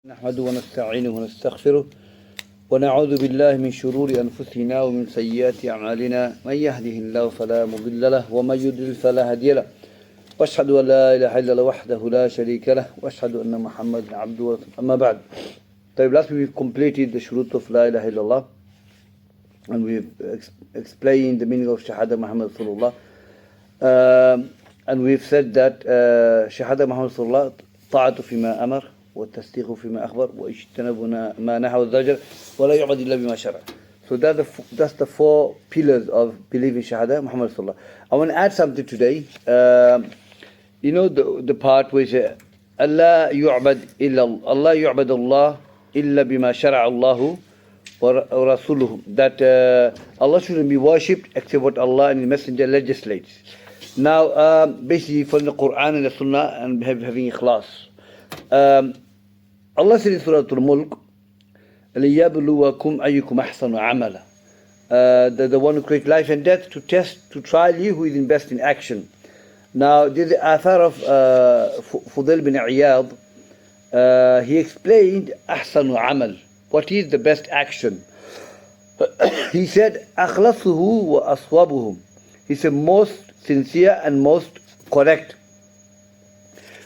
نحمده ونستعينه ونستغفره ونعوذ بالله من شرور أنفسنا ومن سيئات أعمالنا من يهده الله فلا مضل له ومن يضلل فلا هادي له وأشهد أن لا إله إلا الله وحده لا شريك له وأشهد أن محمدا عبده ورسوله أما بعد. طيب, last week we completed the shurut of La ilaha illallah and we've explained the meaning of Shahada Muhammad Rasulullah, and we've said that Shahada Muhammad Rasulullah طاعته فيما أمر والتصديق فيما أخبر واجتناب ما نهى والزجر ولا يعبد إلا بما شرع. So that's the four pillars of believing Shahada Muhammad Rasulullah. I want to add something today. You know the part which Allah yu'bad illa Allah yu'bad Allah illa bima shara'a Allahu wa rasuluhu, that Allah shouldn't be worshipped except what Allah and His Messenger legislates. Now, basically from the Quran and the Sunnah and having ikhlas. Allah said in Surah Al-Mulk, لِيَبْلُوَكُمْ أَيُّكُمْ أَحْسَنُ عَمَلًا, the one who creates life and death to test, to trial you who is in best in action. Now, this is the athar of Fudail bin Iyad. He explained أحسن عمل, what is the best action. He said أخلصه وأصوبه, he said most sincere and most correct.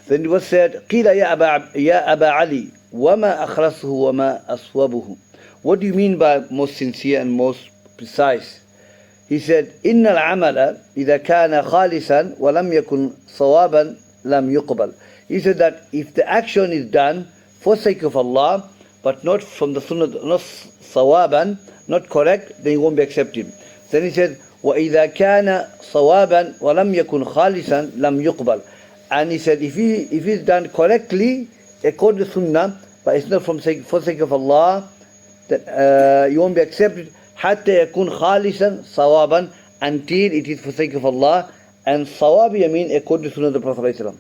Then it was said قيل يا أبا علي وما أخلصه وما أصوبه, what do you mean by most sincere and most precise? He said إن العمل إذا كان خالصا ولم يكن صوابا لم يقبل. He said that if the action is done for sake of Allah but not from the sunnah, not sawaban, not correct, then it won't be accepted. Then he said وَإِذَا كَانَ صَوَابًا وَلَمْ يَكُنْ خَالِصًا لَمْ يُقْبَلْ. And he said if it's done correctly according to sunnah but it's not for sake of Allah, then you won't be accepted حَتَّى يَكُنْ خَالِصًا صَوَابًا, until it is for sake of Allah. And sawab, I mean according to sunnah of the Prophet ﷺ.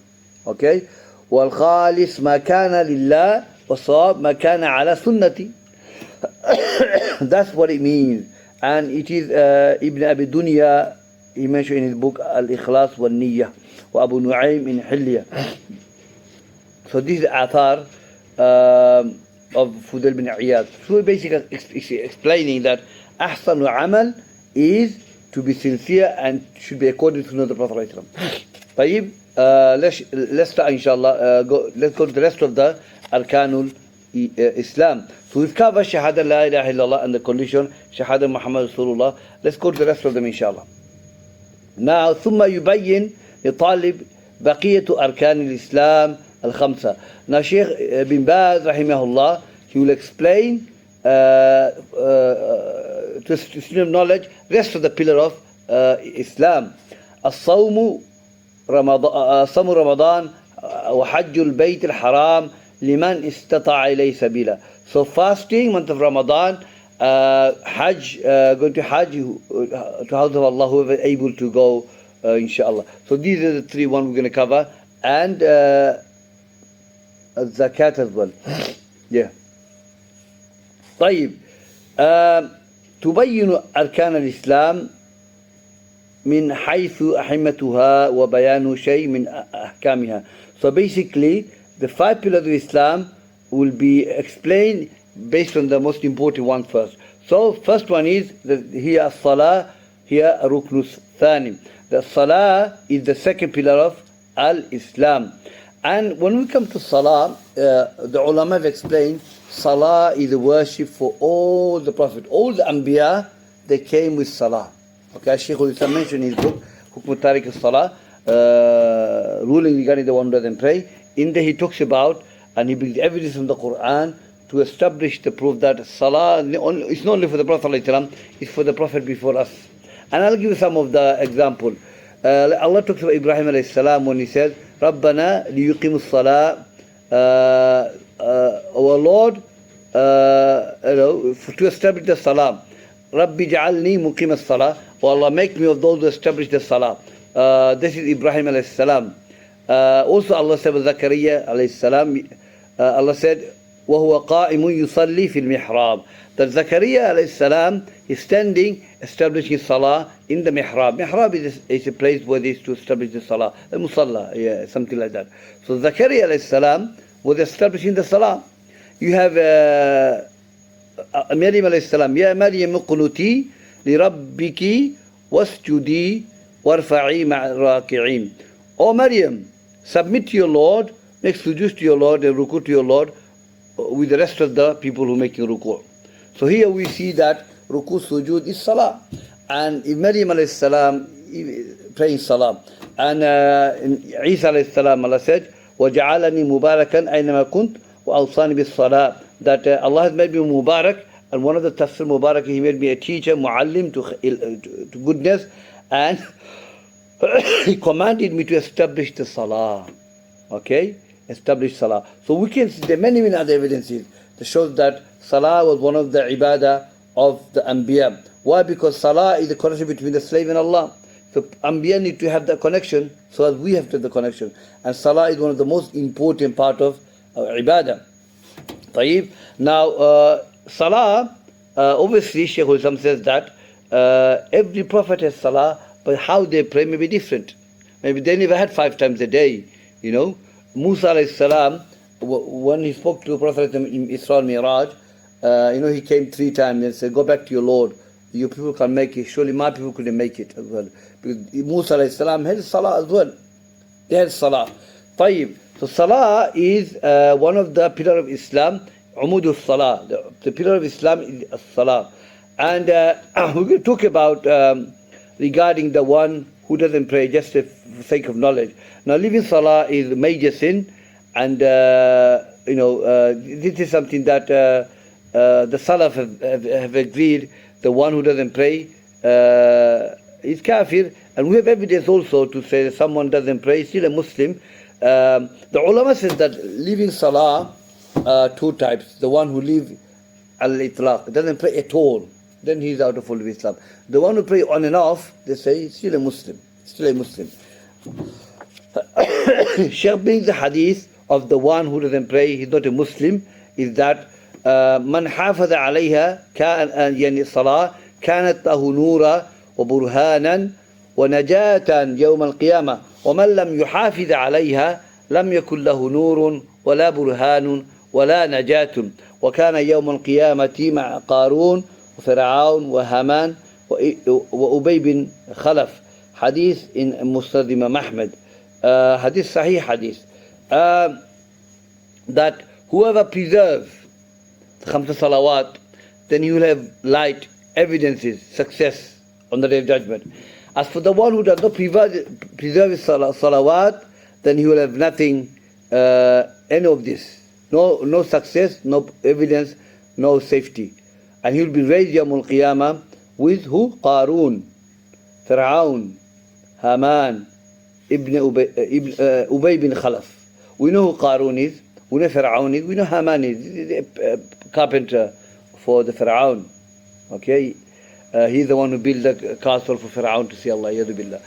Okay, وَالْخَالِص مَا كَانَ لِلَّهِ وَالصَّوَابْ مَا كَانَ عَلَى سُنَّتِ. That's what it means. And it is Ibn Abi Dunya, he mentioned in his book Al-Ikhlas wa Niyyah, wa Abu Nu'aym in Hilya. So this is the athar of Fudail bin Iyad. So basically explaining that Ahsanu Amal is to be sincere and should be according to the Prophet ﷺ. طيب, let's start inshallah. Let's go to the rest of the Arkanul Islam. So we've covered Shahada La ilaha illallah and the condition Shahada Muhammad Rasulullah. Let's go to the rest of them inshallah. Now ثم يبين لطالب بقية أركان الإسلام الخمسة. Now Shaykh bin Baz rahimahullah, he will explain to student of knowledge rest of the pillar of Islam. الصوم رمضان وحج البيت الحرام لمن استطاع إليه سبيلا. So fasting, month of Ramadan, Hajj, going to Hajj, to house of Allah, whoever able to go, inshallah. So these are the three ones we're going to cover, and zakat as well. Yeah. طيب, تبين أركان الإسلام من حيث أحمتها وبيان شيء من أحكامها. So basically, the five pillars of Islam will be explained based on the most important one first. So first one is here as-salah, here ruknus thani. The salah is the second pillar of al-Islam. And when we come to salah, the ulama have explained salah is the worship for all the Prophet, all the Anbiya, they came with salah. Okay, Shaykh mentioned in his book Hukm Tariq al-Salah, ruling regarding the one who doesn't pray. In there he talks about, and he brings evidence from the Quran to establish the proof that Salah is not only for the Prophet ﷺ, it's for the Prophet before us. And I'll give you some of the example. Allah talks about Ibrahim alayhi salam when he says, رَبَّنَا لِيُقِيمُ الصَّلَاةِ, our Lord, to establish the Salah. رَبِّ جَعَلْنِي مُقِيمَ الصَّلَاةِ, O Allah, make me of those who establish the Salah. This is Ibrahim alayhi salam. Also Allah said with Zakaria alayhi salam, Allah said وَهُوَ قَائِمٌ يُصَلِّي فِي الْمِحْرَابِ, that Zakaria alayhi salam is standing establishing salah in the mihrab. Mihrab is a place where they used to establish the salah, the musalla, yeah, something like that. So Zakaria alayhi salam was establishing the salah. you have Maryam alayhi salam. Ya Maryam uqnuti li rabbiki wasjudi warfa'i ma'ar raki'in. O Maryam, submit to your Lord, make sujood to your Lord and ruku to your Lord with the rest of the people who make ruku. So here we see that ruku sujood is salah. And in Maryam alayhi salam praying salah. And in Isa alayhi salam, Allah said, وَجَعَلَنِي مُبَارَكًا أَيْنَمَا كُنْتُ وَأَوْصَانِي بِالصَّلَاةِ. That Allah has made me Mubarak, and one of the tafsir Mubarak, He made me a teacher, muallim to goodness, and He commanded me to establish the salah. Okay? Establish salah. So we can see there are many other evidences that shows that salah was one of the ibadah of the Anbiya. Why? Because salah is the connection between the slave and Allah. So Anbiya need to have that connection, so as we have to have the connection. And salah is one of the most important part of ibadah. طيب. Now, salah, obviously, Shaykh Islam says that every prophet has salah, but how they pray may be different. Maybe they never had 5 times a day, you know. Musa alayhi salam, when he spoke to the Prophet in Isra al-Miraj, he came 3 times and said, go back to your Lord. Your people can make it. Surely my people couldn't make it as well. Because Musa alayhi salam had salah as well. They had salah. طيب. So salah is one of the pillar of Islam. Umudul salah. The pillar of Islam is salah. And we're going to talk about regarding the one who doesn't pray just for the sake of knowledge. Now, leaving salah is a major sin, and this is something that the Salaf have agreed. The one who doesn't pray is kafir, and we have evidence also to say that someone doesn't pray is still a Muslim. The ulama says that leaving salah 2 types. The one who leaves al-itlaq, doesn't pray at all, then he's out of full Islam. The one who pray on and off, they say he's still a Muslim. Still a Muslim. Shaykh brings the hadith of the one who doesn't pray, he's not a Muslim, is that من حافظ عليها كان يعني الصلاة كانت له نورا وبرهانا ونجاة يوم القيامة ومن لم يحافظ عليها لم يكن له نور ولا برهان ولا نجاة وكان يوم القيامة مع قارون وفرعون وهامان وأبي بن خلف. Hadith in Musnad Imam Ahmad. Hadith Sahih Hadith. That whoever preserves Khamsa Salawat, then he will have light, evidences, success on the Day of Judgment. As for the one who does not preserve his Salawat, then he will have nothing, any of this. No success, no evidence, no safety. And he will be raised Yawmul Qiyamah with who? Qarun, Fir'aun, Haman, Ubay bin Khalaf. We know who Qarun is, we know Fir'aun is, we know Haman is, a carpenter for the Fir'aun. Okay? He's the one who built the castle for Fir'aun to see Allah, Yadu Billah.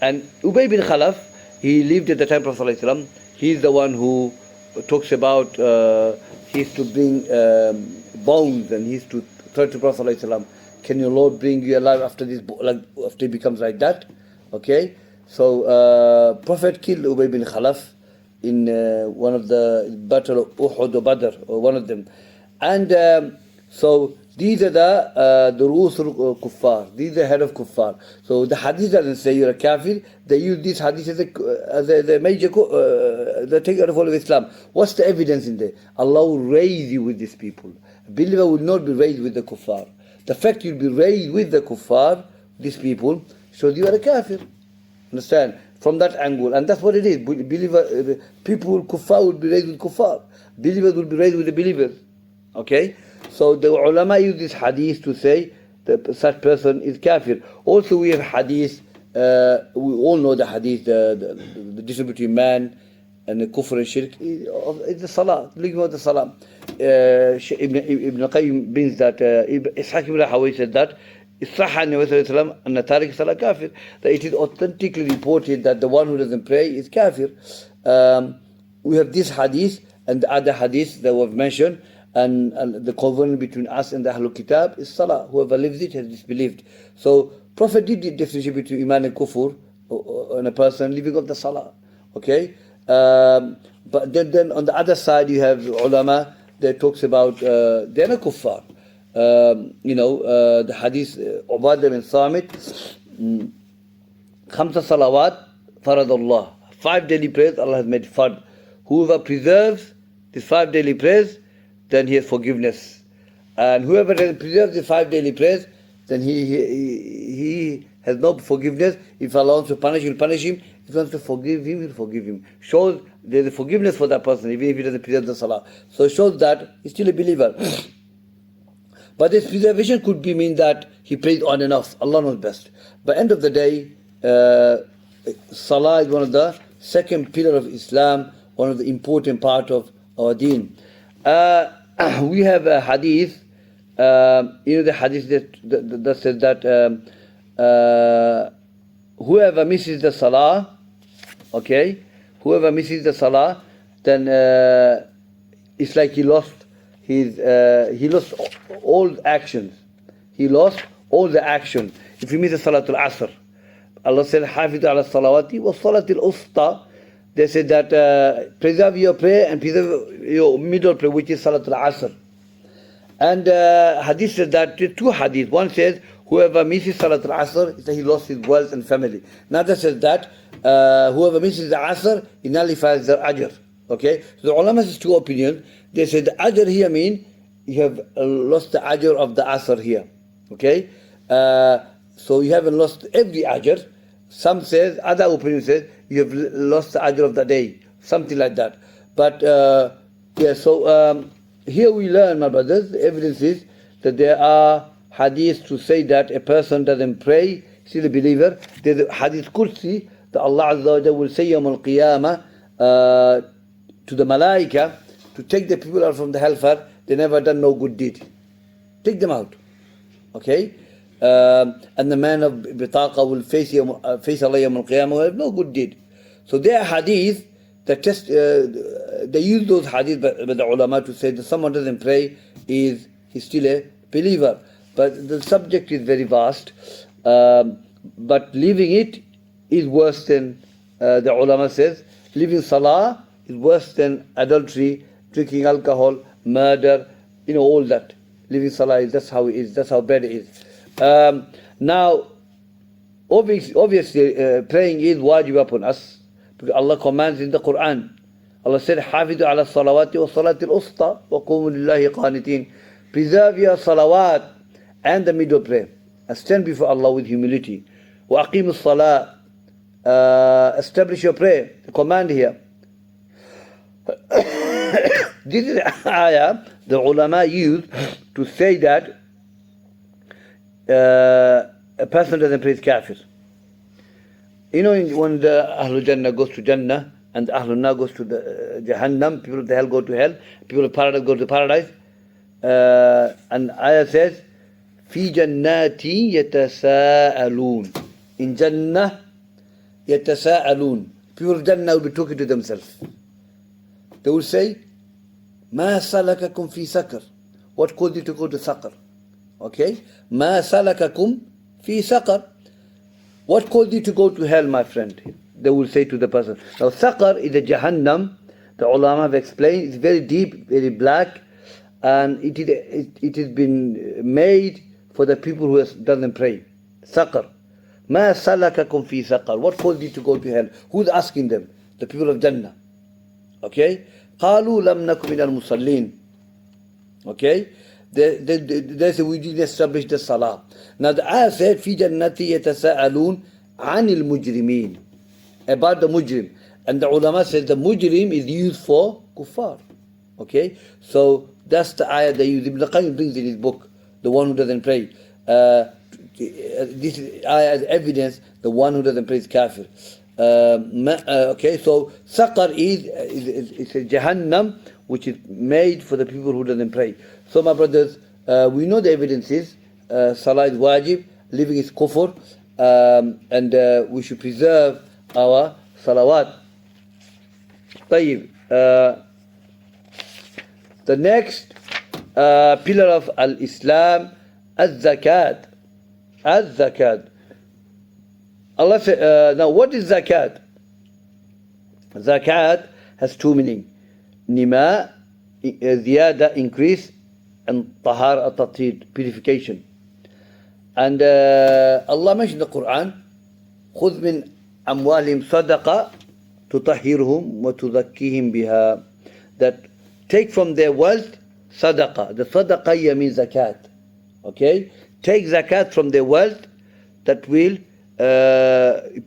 And Ubay bin Khalaf, he lived at the time of Prophet. He's the one who talks about, he used to bring bones, and he used to try to Prophet, can your Lord bring you alive after this, after it becomes like that? Okay? So, Prophet killed Ubay bin Khalaf in one of the battle of Uhud or Badr, or one of them. And so these are the Ru'usul Kuffar. These are the head of Kuffar. So the hadith doesn't say you're a kafir. They use this hadith as a major, the taker of all of Islam. What's the evidence in there? Allah will raise you with these people. A believer will not be raised with the Kuffar. The fact you'll be raised with the Kuffar, these people, shows you are a kafir. Understand? From that angle. And that's what it is. Believer, people, Kuffar will be raised with Kuffar. Believers will be raised with the believers. Okay? So the ulama use this hadith to say that such person is kafir. Also we have hadith, we all know the hadith, the difference between man and the kufr and shirk is the salah, living of the salah. Ibn Qayyim brings that, Ishaq ibn Hawi said that, that it is authentically reported that the one who doesn't pray is kafir. We have this hadith and the other hadith that were mentioned, and the covenant between us and the Ahlul Kitab is salah. Whoever lives it has disbelieved. So Prophet did differentiate between iman and kufr on a person living of the salah. Okay? But then on the other side you have ulama, that talks about they're not kuffar. The hadith, Ubadah bin Samit, Khamsa salawat, faradullah. 5 daily prayers Allah has made fard. Whoever preserves these 5 daily prayers, then he has forgiveness. And whoever preserves the 5 daily prayers, then he has no forgiveness. If Allah wants to punish, He'll punish him. If He wants to forgive him, He'll forgive him. Shows there's a forgiveness for that person, even if he doesn't preserve the salah. So it shows that he's still a believer. But this preservation could be mean that he prayed on and off. Allah knows best. But end of the day, salah is one of the second pillar of Islam, one of the important part of our deen. We have a hadith, the hadith that says that whoever misses the salah, whoever misses the salah, then it's like he lost all the actions. He lost all the action. If you miss the Salatul Asr, Allah said, Hafidu ala salawati wa salatil usta. They said that preserve your prayer and preserve your middle prayer, which is Salatul Asr. And hadith says that, two hadith. One says, whoever misses Salatul Asr, he lost his wealth and family. Another says that whoever misses the Asr, he nullifies their ajr. Okay? So the ulama has two opinions. They said the ajr here mean you have lost the ajr of the Asr here. Okay? So you haven't lost every ajr. Some says, other opinion says, you have lost the ajr of the day. Something like that. But, so here we learn, my brothers, the evidence is that there are hadiths to say that a person doesn't pray, still a believer. There's a hadith Qudsi that Allah Azza wa Jalla will say Yawm al-Qiyamah to the Malaika to take the people out from the hellfire. They never done no good deed. Take them out. Okay? And the man of Bitaqa will face Allah Yawm al-Qiyamah will have no good deed. So there are hadith that they use those hadith by the ulama to say that someone doesn't pray, he's still a believer. But the subject is very vast. But leaving it is worse than, the ulama says, leaving salah is worse than adultery, drinking alcohol, murder, all that. Leaving salah, that's how it is, that's how bad it is. Now, obviously, praying is wajib upon us, because Allah commands in the Quran. Allah said, Hafidu ala salawati wa salatil usta wa qumu lillahi qanitin. Preserve your salawat and the middle prayer. And stand before Allah with humility. Wa aqimu salah. Establish your prayer. The command here. This is the ayah the ulama use to say that a person doesn't pray is kafir. When the Ahlul Jannah goes to Jannah and the Ahlul Nar goes to the Jahannam, people of the hell go to hell, people of paradise go to paradise. And ayah says, Fi jannati yatasa'alun. In Jannah, yatasa'alun. People of Jannah will be talking to themselves. They will say, Ma salakakum fi sakar. What caused you to go to Saqar? Okay? Ma salakakum fi Saqar. What caused you to go to hell, my friend? They will say to the person. Now, Saqar is a Jahannam. The ulama have explained. It's very deep, very black. And it has been made for the people who doesn't pray. Saqar. Ma salakakum fi Saqar. What caused you to go to hell? Who's asking them? The people of Jannah. Okay? قالوا لم نكن من المصلين. Okay? They say we didn't establish the salah. Now the ayah said في جنتي يتساءلون عن المجرمين. About the mujrim. And the ulama said the mujrim is used for kuffar. Okay? So that's the ayah they use. Ibn Qayyim brings in his book, the one who doesn't pray. This ayah as evidence, the one who doesn't pray is kafir. Okay, so Saqar is a Jahannam which is made for the people who doesn't pray. So my brothers, we know the evidences. Salah is wajib, living is kufr, and we should preserve our salawat. طيب. The next pillar of al-Islam, az-zakat. Az-zakat. Allah said, now what is zakat? Zakat has two meanings. Nima ziyada, increase, and tahara, tathir, purification. And Allah mentioned in the Quran, خُذْ مِنْ أَمْوَالِهِمْ صَدَقَةً تُطَهِّرُهُمْ وَتُذَكِّيهِمْ بِهَا. That take from their wealth sadaqah. The sadaqah here means zakat. Okay? Take zakat from their wealth that will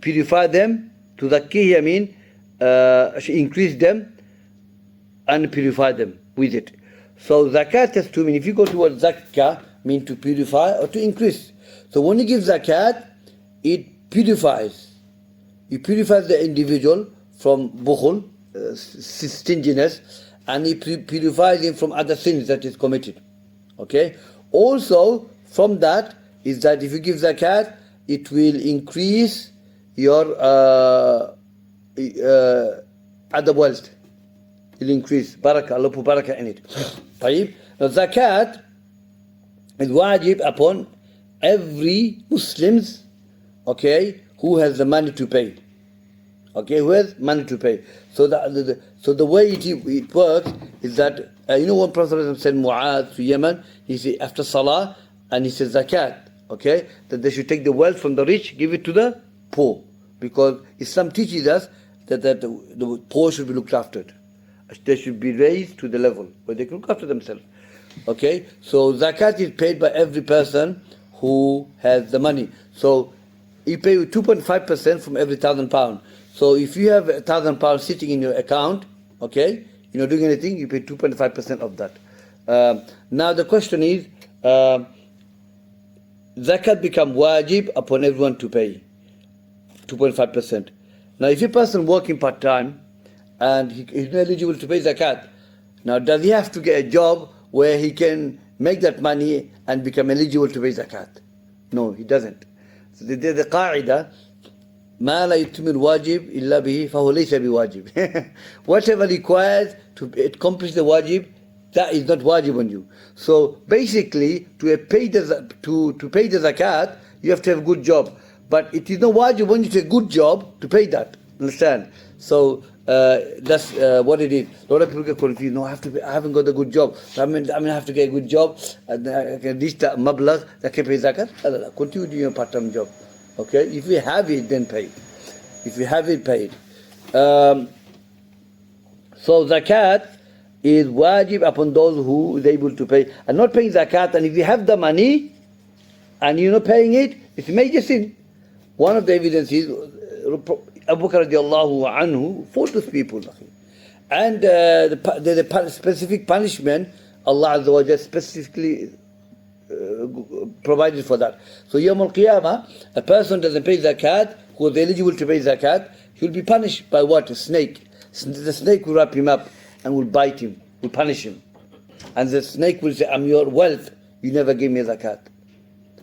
purify them. Tuzakkih mean increase them and purify them with it. So zakat has two mean. If you go towards zakah, mean to purify or to increase. So when you give zakat, it purifies. It purifies the individual from bukhul, stinginess, and it purifies him from other sins that is committed. Okay? Also, from that is that if you give zakat, it will increase your other wealth. It will increase. Barakah, Allah put barakah in it. طيب. Now, zakat is wajib upon every Muslims, okay, who has the money to pay. Okay, who has money to pay. So the way it works is that, when Prophet said Mu'adh to Yemen, he said after Salah, and he said zakat, okay, that they should take the wealth from the rich, give it to the poor. Because Islam teaches us that the poor should be looked after. They should be raised to the level where they can look after themselves. Okay, so zakat is paid by every person who has the money. So you pay 2.5% from every £1,000. So if you have £1,000 sitting in your account, okay, you're not doing anything, you pay 2.5% of that. Now the question is, zakat become wajib upon everyone to pay 2.5%. Now if a person working part-time and he's not eligible to pay zakat, now does he have to get a job where he can make that money and become eligible to pay zakat? No, he doesn't. So there's the qaida, ما لا يتم الواجب إلا به فهو ليس بواجب. Whatever required to accomplish the wajib, that is not wajib on you. So basically, to pay the zakat, you have to have a good job. But it is not wajib on you to have a good job to pay that. Understand? So that's what it is. A lot of people get confused. No, I haven't got a good job. So I have to get a good job and I can reach the mablagh that can pay zakat. Continue doing your part-time job. Okay? If you have it, then pay. If you have it, pay it. So zakat is wajib upon those who is able to pay. And not paying zakat, and if you have the money and you're not paying it, it's a major sin. One of the evidences, Abu Bakr radiallahu anhu fought with people. And there's a specific punishment Allah Azza wa Jalla specifically provided for that. So Yawm al-Qiyamah, a person doesn't pay zakat, who is eligible to pay zakat, he'll be punished by what? A snake. The snake will wrap him up and will bite him, will punish him. And the snake will say, I'm your wealth, you never gave me zakat.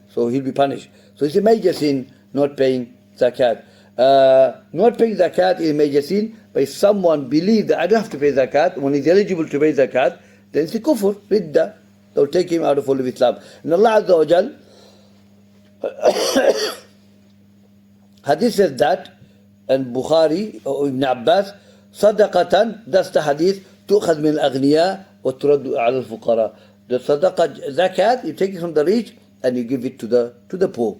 So he'll be punished. So it's a major sin not paying zakat. Not paying zakat is a major sin, but if someone believes that I don't have to pay zakat, when he's eligible to pay zakat, then it's a kufr, ridda. They'll take him out of all of Islam. And Allah Azza wa Jal, hadith says that, and Bukhari or Ibn Abbas, sadaqatan, that's the hadith, tu'khad min al-aghniya wa turaddu ala al-fuqara. The sadaqah, zakat, you take it from the rich and you give it to the poor.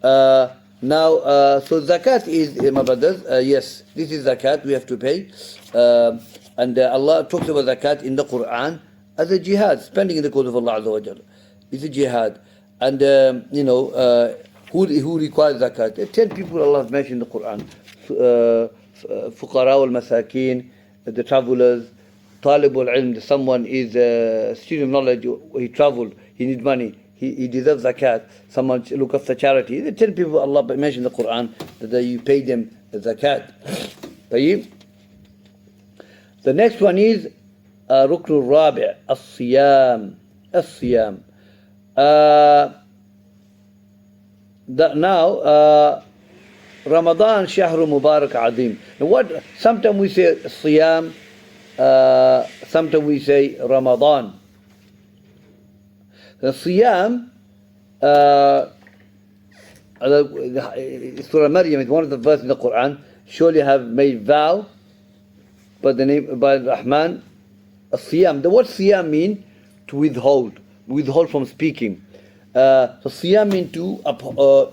Now, so zakat is, my brothers, yes, this is zakat, we have to pay. And Allah talks about zakat in the Quran as a jihad, spending in the cause of Allah Azza wa Jalla. It's a jihad. And, who requires zakat? 10 people Allah has mentioned in the Quran. Fuqara al-masakin, the travelers, talib al-ilm, someone is a student of knowledge, he traveled, he needs money, he deserves zakat. Someone look after charity. The 10 people Allah mentioned in the Quran that you pay them zakat. طيب. The next one is ركن الرابع الصيام. Now Ramadan شهر مبارك عظيم. Now sometimes we say صيام, sometimes we say Ramadan. The Siyam, Surah Maryam is one of the verses in the Quran. Surely have made vow by the name by Rahman, Siyam. The word siyam means to withhold from speaking. So siyam means to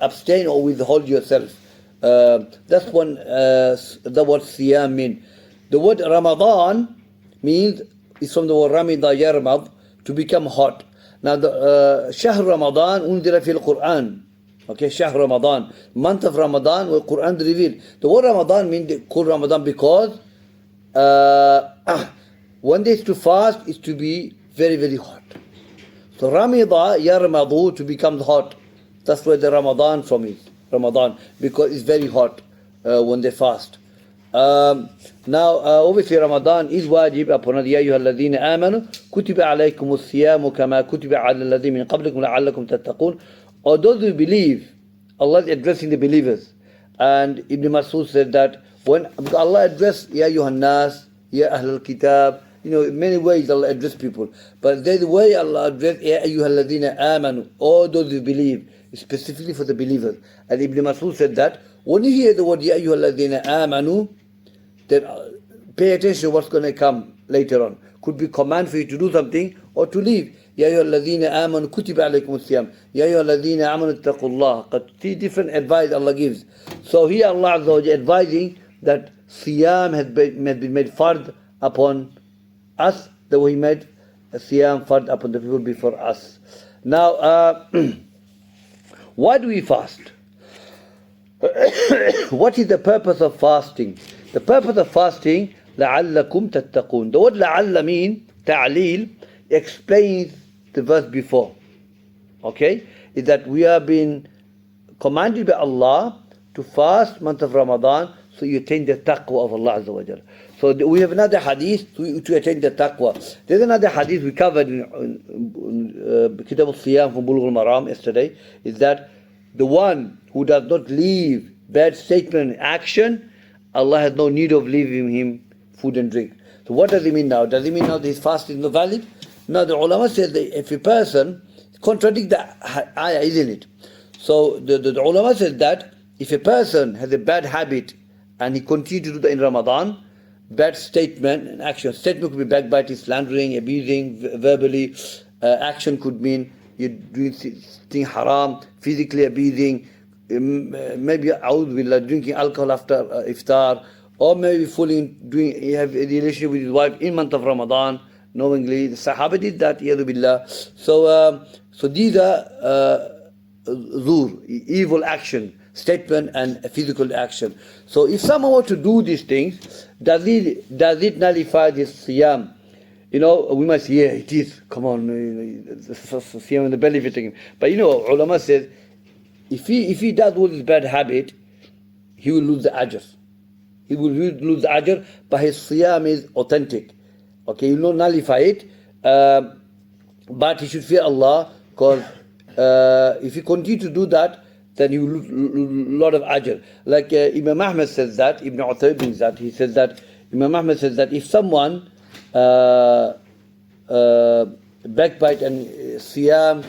abstain or withhold yourself. That's one. The word siyam means. The word Ramadan means is from the word Ramida Yarmad, to become hot. Now the Shahr Ramadan unzila fil Quran. Okay, Shahr Ramadan, month of Ramadan, where Quran revealed. The word Ramadan means called Ramadan because one day to fast is to be very, very hot. So Ramida Yarmadu, to become hot. That's where the Ramadan from is. Ramadan, because it's very hot when they fast. Now, obviously, Ramadan is wajib upon us. يا أيها الذين آمنوا كتب عليكم الصيام كما كتب على الذين من قبلكم لعلكم تتقون. Or those who believe, Allah is addressing the believers. And Ibn Mas'ud said that when Allah addressed Ya Ayyuhan Nas, Ya Ahlul Kitab, in many ways Allah addressed people. But there's the way Allah addressed Ya Ayyuhal Ladina Amanu, all those who believe, specifically for the believers. And Ibn Mas'ud said that when you hear the word Ya Ayyuhal Ladina Amanu, then pay attention to what's going to come later on. Could be command for you to do something or to leave. Ya ayyuhalladhina amanu kutiba alaykum as-siyam. Ya ayyuhalladhina amanu ittaqullah. Three different advice Allah gives. So here Allah Azza wa Jalla advising that siyam has been made fard upon us, the way He made siyam fard upon the people before us. Now, why do we fast? What is the purpose of fasting? The purpose of fasting, لَعَلَّكُمْ تَتَّقُونَ. The word لَعَلَّ means, ta'leel, explains the verse before. Okay? Is that we have been commanded by Allah to fast month of Ramadan, so you attain the taqwa of Allah Azza wa Jalla. So we have another hadith to attain the taqwa. There's another hadith we covered in Kitab al-Siyam from Bulugh al-Maram yesterday, is that the one who does not leave bad statement and action, Allah has no need of leaving him food and drink. So what does it mean now? Does it mean now that his fast is not valid? No, the ulama says that if a person contradict the ayah, isn't it? So the ulama says that if a person has a bad habit and he continues to do that in Ramadan, bad statement and action. Statement could be backbiting, slandering, abusing, verbally. Action could mean you're doing things haram, physically abusing, maybe drinking alcohol after iftar, or maybe you have a relationship with his wife in month of Ramadan, knowingly. The Sahaba did that, yadu billah. So these are evil action, statement and physical action. So if someone were to do these things, does it nullify this siyam? We might say, yeah, it is. Come on, siyam in the belly fitting. But ulama says, if he does all this bad habit, he will lose the ajr. He will lose the ajr, but his siyam is authentic. Okay, he will not nullify it, but he should fear Allah, because if he continue to do that, then he will lose a lot of ajr. Like Imam Ahmad says that, Ibn Uthayb brings that, he says that, Imam Ahmad says that if someone backbite and siyam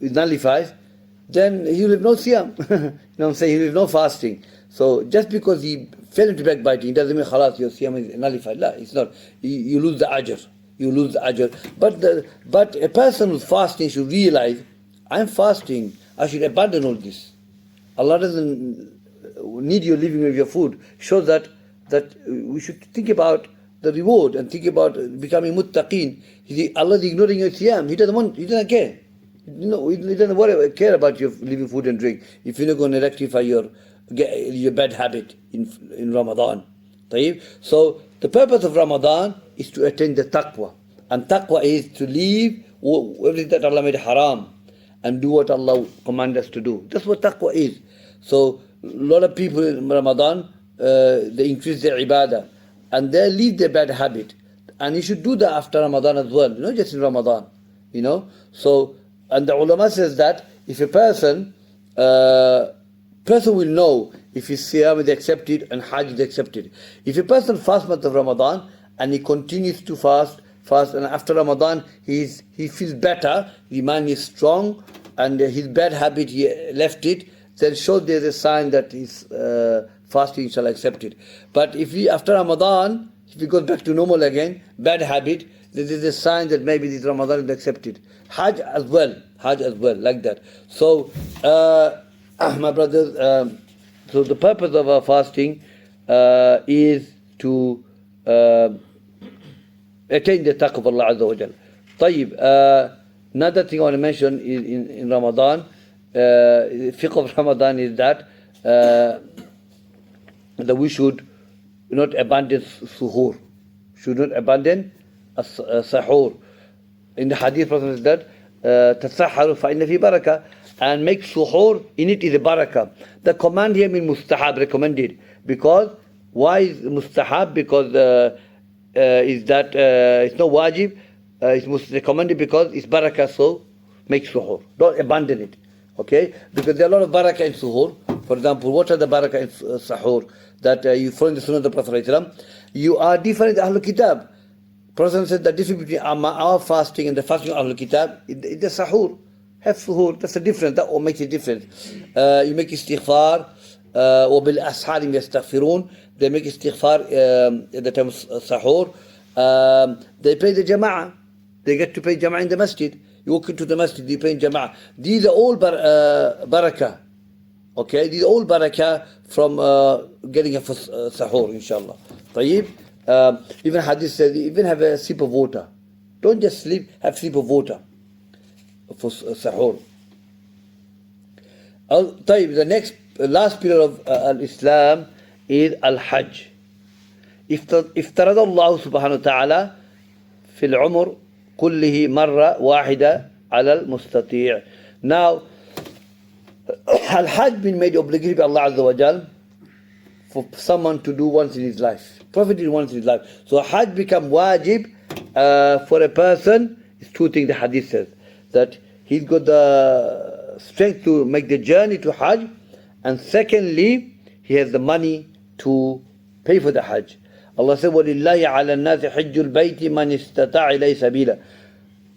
nullifies, then he will have no siyam. He will have no fasting. So just because he fell into backbiting, doesn't mean khalas, your siyam is nullified. No, it's not. You lose the ajr. You lose the ajr. But a person who's fasting should realize, I'm fasting, I should abandon all this. Allah doesn't need you living with your food. Shows that we should think about the reward and think about becoming muttaqeen. Allah is ignoring your siyam. He doesn't care. He doesn't care about your living food and drink if you're not going to rectify your bad habit in Ramadan. So the purpose of Ramadan is to attain the taqwa. And taqwa is to leave everything that Allah made haram and do what Allah commanded us to do. That's what taqwa is. So a lot of people in Ramadan, they increase their ibadah and they leave their bad habit. And you should do that after Ramadan as well, not just in Ramadan. So, and the ulama says that if a person will know if his siyam is accepted and hajj is accepted. If a person fasts month of Ramadan and he continues to fast and after Ramadan he feels better, the mind is strong and his bad habit he left it, then shows there's a sign that his fasting shall accept it. But if after Ramadan If it goes back to normal again, bad habit, this is a sign that maybe this Ramadan is accepted. Hajj as well, like that. So, my brothers, so the purpose of our fasting is to attain the taqwa of Allah Azza wa Jal. طيب, another thing I want to mention is in Ramadan, fiqh of Ramadan is that we should not abandon suhoor. Should not abandon sahur. In the hadith, Prophet says that tasahharu fa inna fi barakah, and make suhoor, in it is a barakah. The command here means mustahab, recommended. Because why is mustahab? Because is that it's not wajib. It's recommended because it's barakah, so make suhoor. Don't abandon it. Okay? Because there are a lot of barakah in suhoor. For example, what are the barakah in sahur? That you follow the sunnah of the Prophet ﷺ. You are different than Ahlul Kitab. Prophet said the difference between our fasting and the fasting of Ahlul Kitab is the sahur. Have suhoor. That's the difference. That makes a difference. You make istighfar. وَبِالْأَسْحَارِ يَسْتَغْفِرُونَ. They make istighfar at the time of sahur. They pray the jama'ah. They get to pray jama'ah in the masjid. You walk into the masjid, you pray in jama'ah. These are all barakah. Okay, these are all barakah from getting a sahur, inshallah. طيب, even hadith says, even have a sip of water. Don't just sleep, have a sip of water for sahur. طيب, the last pillar of al-Islam is al-Hajj. افترض الله سبحانه وتعالى في العمر كله مرة واحدة على المستطيع. Now, Al-Hajj been made obligatory by Allah Azza wa Jal for someone to do once in his life. Prophet did once in his life. So Hajj become wajib for a person. It's two things the hadith says. That he's got the strength to make the journey to Hajj. And secondly, he has the money to pay for the Hajj. Allah said, وَلِلَّهِ عَلَى النَّاسِ حِجُّ الْبَيْتِ مَنِ اسْتَطَاعَ إِلَيْهِ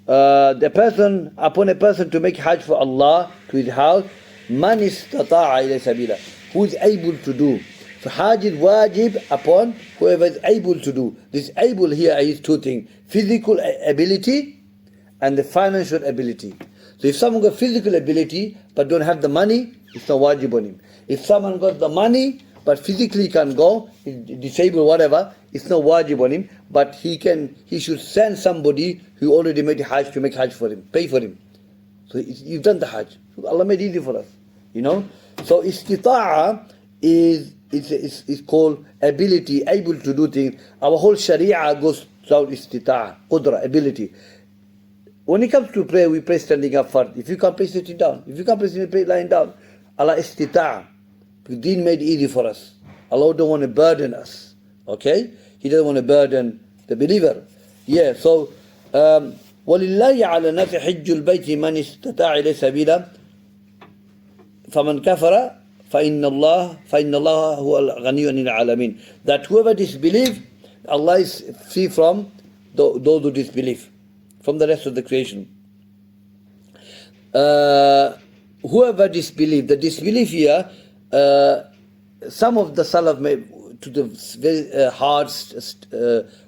سَبِيلًا. The person, upon a person to make Hajj for Allah, to his house, مَنِ اسْتَطَاعَ إِلَيْهِ سَبِيلًا, who is able to do. So Hajj is wajib upon whoever is able to do. This able here is two things: physical ability and the financial ability. So if someone got physical ability but don't have the money, it's not wajib on him. If someone got the money but physically can't go, disabled, whatever, it's not wajib on him. But he should send somebody who already made the Hajj to make Hajj for him, pay for him. So you've done the Hajj. So Allah made it easy for us, you know. So istita'a is called ability, able to do things. Our whole Sharia goes through istita'a, qudra, ability. When it comes to prayer, we pray standing up first. If you can't pray sitting down, if you can't pray pray lying down, Allah istita'a. The Deen made it easy for us. Allah don't want to burden us. Okay? He doesn't want to burden the believer. Yeah, so وَلِلَّهِ عَلَى النَّاسِ حِجُّ الْبَيْتِ مَنِ اسْتَطَاعَ إِلَيْهِ سَبِيلًا فَمَنْ كَفَرَ فَإِنَّ اللَّهَ هُوَ الْغَنِيُّ عَنِ الْعَالَمِينَ. That whoever disbelieves, Allah is free from those who disbelieve, from the rest of the creation. Whoever disbelieves, the disbelief here, some of the Salaf made to the very hard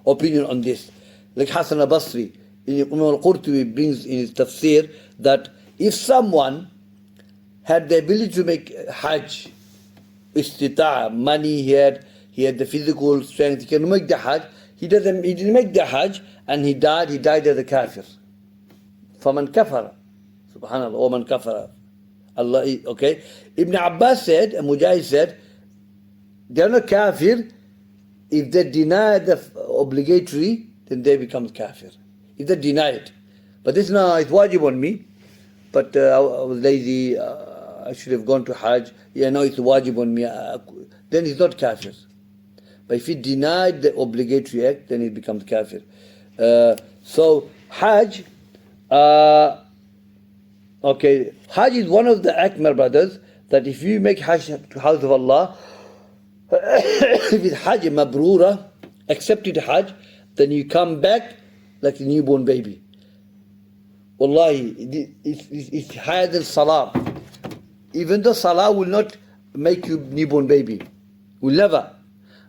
opinion on this. Like Hassan al-Basri, al-Qurtubi brings in his tafsir that if someone had the ability to make Hajj, istita'a, money he had the physical strength, he can make the Hajj, he didn't make the Hajj, and he died as a kafir. فَمَنْ كَفَرَ Subhanallah, وَمَنْ كَفَرَ. Allah, okay. Ibn Abbas said, and Mujahid said, they are not kafir. If they deny the obligatory, then they become kafir. If they deny it. But this now, it's wajib on me. But I was lazy, I should have gone to Hajj. Yeah, now it's wajib on me. Then he's not kafir. But if he denied the obligatory act, then he becomes kafir. So, Hajj, okay, Hajj is one of the act, my brothers, that if you make Hajj to house of Allah, if it's Hajj mabrura, accepted Hajj, then you come back like a newborn baby. Wallahi, it's higher than Salah. Even though Salah will not make you newborn baby, will never.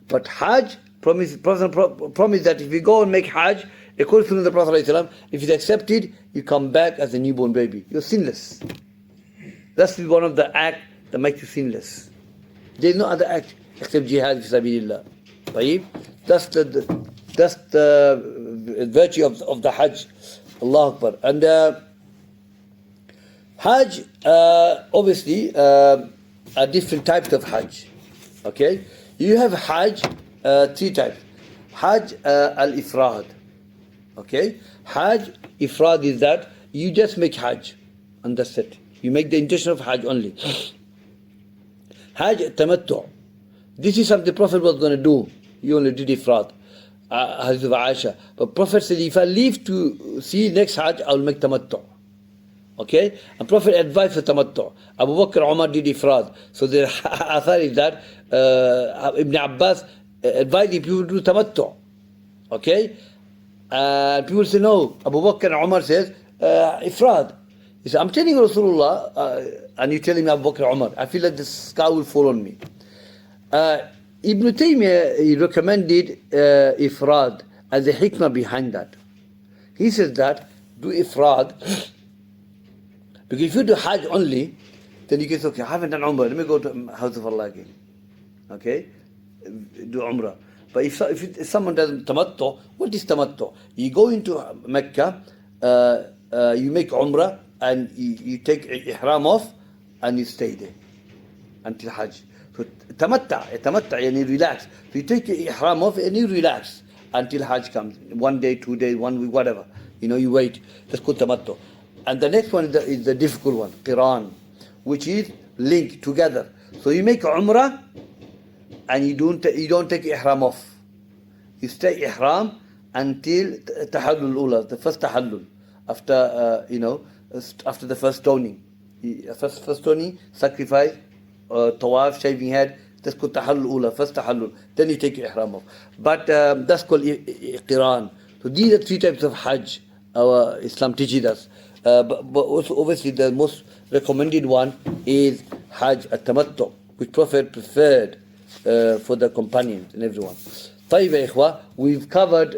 But Hajj, promised that if you go and make Hajj, according to the Prophet ﷺ, if it's accepted, you come back as a newborn baby. You're sinless. That's one of the acts that makes you sinless. There is no other act except jihad fi sabilillah. طيب? That's the virtue of the Hajj. Allah Akbar. And Hajj, obviously, are different types of Hajj. Okay? You have Hajj, 3 types. Hajj al-Ifrad. Okay? Hajj, Ifrad is that you just make Hajj. And that's it. You make the intention of Hajj only. Hajj Tamattu. This is something the Prophet was going to do. He only did Ifrad. Hadith of Aisha. But Prophet said, if I leave to see next Hajj, I will make Tamattu. Okay? And Prophet advised for Tamattu. Abu Bakr Umar did Ifrad. So the author is that Ibn Abbas advising people to do Tamattu. Okay? People say, no. Abu Bakr and Umar says, Ifrad. He said, I'm telling Rasulullah, and you're telling me Abu Bakr Umar. I feel like the sky will fall on me. Ibn Taymiyyah, he recommended Ifrad as the hikmah behind that. He says that, do Ifrad, because if you do Hajj only, then you can say, okay, I haven't done Umrah, let me go to House of Allah again. Okay? Do Umrah. But if someone does Tamattu, what is Tamattu? You go into Mecca, you make Umrah, and you take Ihram off, and you stay there until Hajj. So Tamatta, and you relax. So you take your Ihram off and you relax until Hajj comes. 1 day, 2 days, 1 week, whatever. You wait. That's called Tamattu. And the next one is the difficult one, Qiran, which is linked together. So you make Umrah and you don't take Ihram off. You stay Ihram until Tahallul Ula, the first Tahallul, after the first stoning. First stoning, sacrifice, tawaf, shaving head, that's called Tahallul Ula, first Tahallul. Then you take your Ihram off. But that's called Qiran. So these are 3 types of Hajj our Islam teaches us. But also obviously the most recommended one is Hajj at-Tamattu, which Prophet preferred for the companions and everyone. طيب يا إخوة, we've covered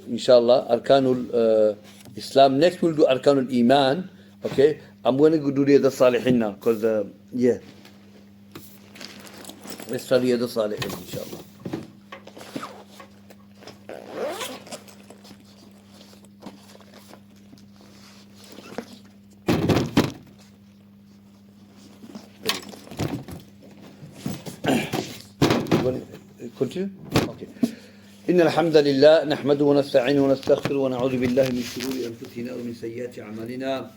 inshallah Arkanul Islam. Next we'll do Arkanul Iman. Okay, I'm going to do the other Salihin now because let's study the Salihin inshallah. Continue? Okay. إن الحمد لله نحمده ونستعينه ونستغفره ونعوذ بالله من شرور أنفسنا ومن سيئات أعمالنا